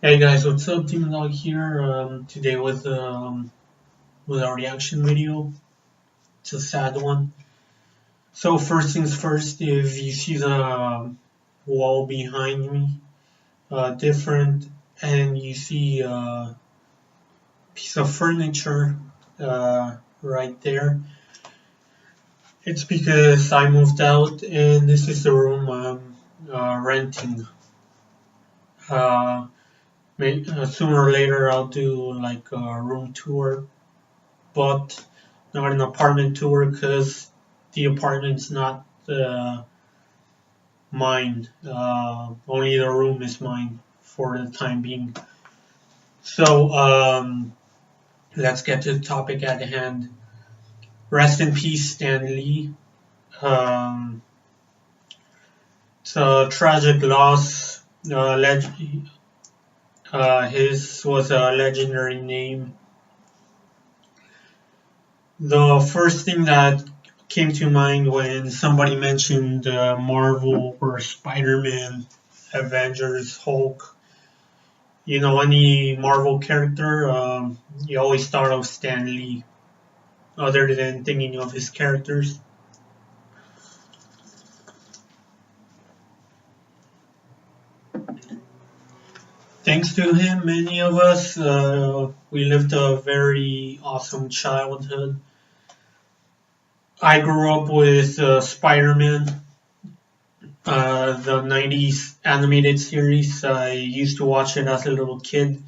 Hey guys, what's up? Demon Dog here. Today with our reaction video. It's a sad one. So first things first, if you see the wall behind me, different, and you see a piece of furniture right there, it's because I moved out, and this is the room I'm renting. Uh, Sooner or later, I'll do like a room tour, but not an apartment tour because the apartment's not mine. Only the room is mine for the time being. So let's get to the topic at hand. Rest in peace, Stan Lee. Um, it's a tragic loss. His was a legendary name. The first thing that came to mind when somebody mentioned Marvel or Spider-Man, Avengers, Hulk, any Marvel character, you always thought of Stan Lee, other than thinking of his characters. Thanks to him, many of us, we lived a very awesome childhood. I grew up with Spider-Man, the 90s animated series. I used to watch it as a little kid.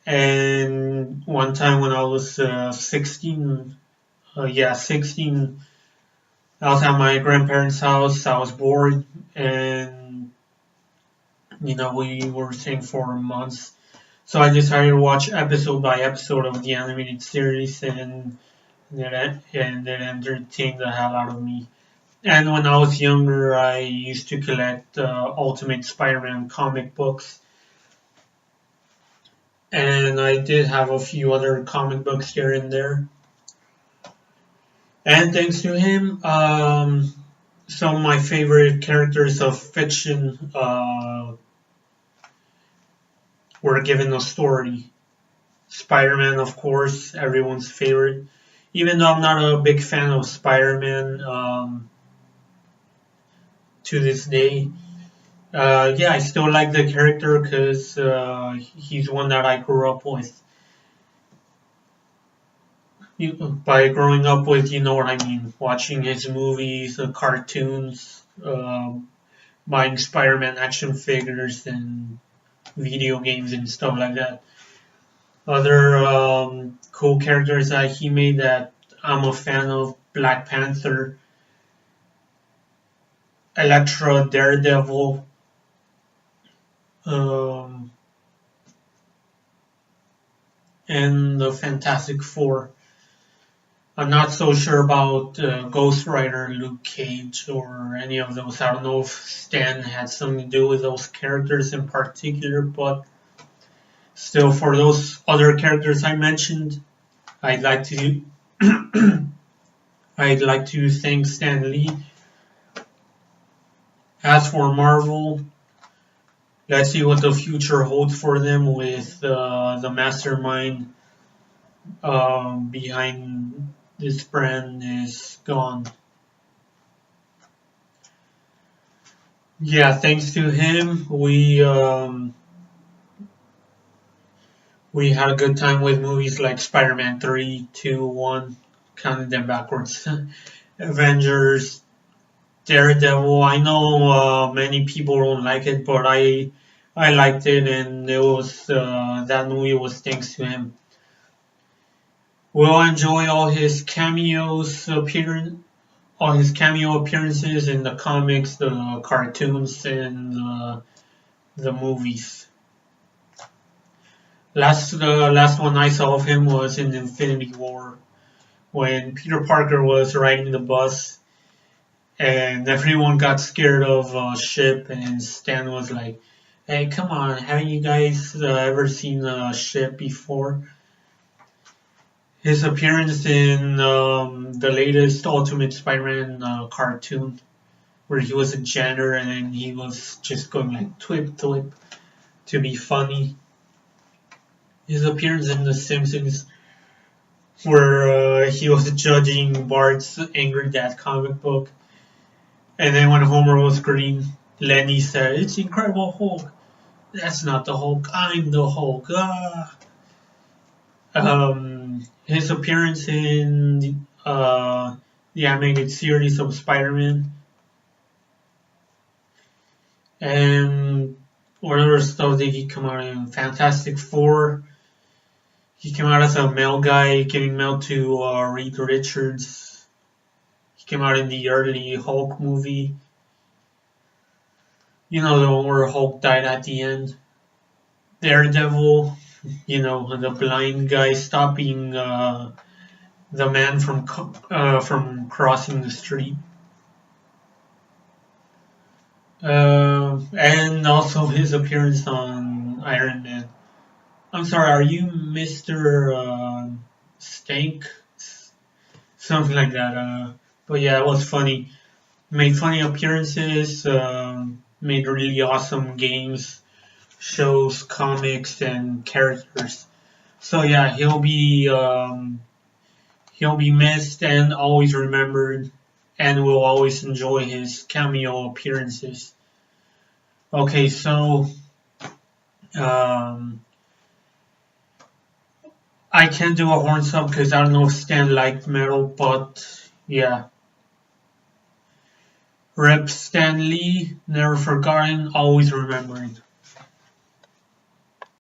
And one time when I was 16, 16, I was at my grandparents' house. I was bored, and we were staying for months. So I decided to watch episode by episode of the animated series, and it entertained the hell out of me. And when I was younger, I used to collect Ultimate Spider-Man comic books. And I did have a few other comic books here and there. And thanks to him, some of my favorite characters of fiction were given a story. Spider-Man, of course, everyone's favorite. Even though I'm not a big fan of Spider-Man to this day, I still like the character because he's one that I grew up with. By growing up with, you know what I mean, watching his movies, the cartoons, buying Spider-Man action figures and video games and stuff like that. Other cool characters that he made that I'm a fan of: Black Panther, Elektra, Daredevil, um, and the Fantastic Four. I'm not so sure about Ghost Rider, Luke Cage, or any of those. I don't know if Stan had something to do with those characters in particular, but still, for those other characters I mentioned, I'd like to I'd like to thank Stan Lee. As for Marvel, let's see what the future holds for them with the mastermind behind this brand is gone. Yeah, thanks to him, we had a good time with movies like Spider-Man 3, 2, 1, counting them backwards. Avengers, Daredevil. I know many people don't like it, but I liked it, and it was that movie was thanks to him. We'll enjoy all his cameo appearances in the comics, the cartoons, and the movies. The last one I saw of him was in Infinity War, when Peter Parker was riding the bus, and everyone got scared of a ship, and Stan was like, "Hey, come on, haven't you guys ever seen a ship before?" His appearance in the latest Ultimate Spider-Man cartoon, where he was a janitor and then he was just going like twip twip to be funny. His appearance in The Simpsons, where he was judging Bart's Angry Dad comic book, and then when Homer was green, Lenny said, "It's Incredible Hulk. That's not the Hulk. I'm the Hulk." Ah. His appearance in the animated series of Spider-Man, and what other stuff did he come out in? Fantastic Four. He came out as a mail guy giving mail to Reed Richards. He came out in the early Hulk movie. You know, the one where Hulk died at the end. Daredevil, you know, the blind guy stopping the man from crossing the street. And also his appearance on Iron Man. I'm sorry, are you Mr. Stank? Something like that. But yeah, it was funny. Made funny appearances, made really awesome games, shows, comics, and characters. So yeah, he'll be missed and always remembered, and we'll always enjoy his cameo appearances. Okay, so I can't do a horn sub because I don't know if Stan liked metal, but yeah. Rep Stan Lee, never forgotten, always remembering.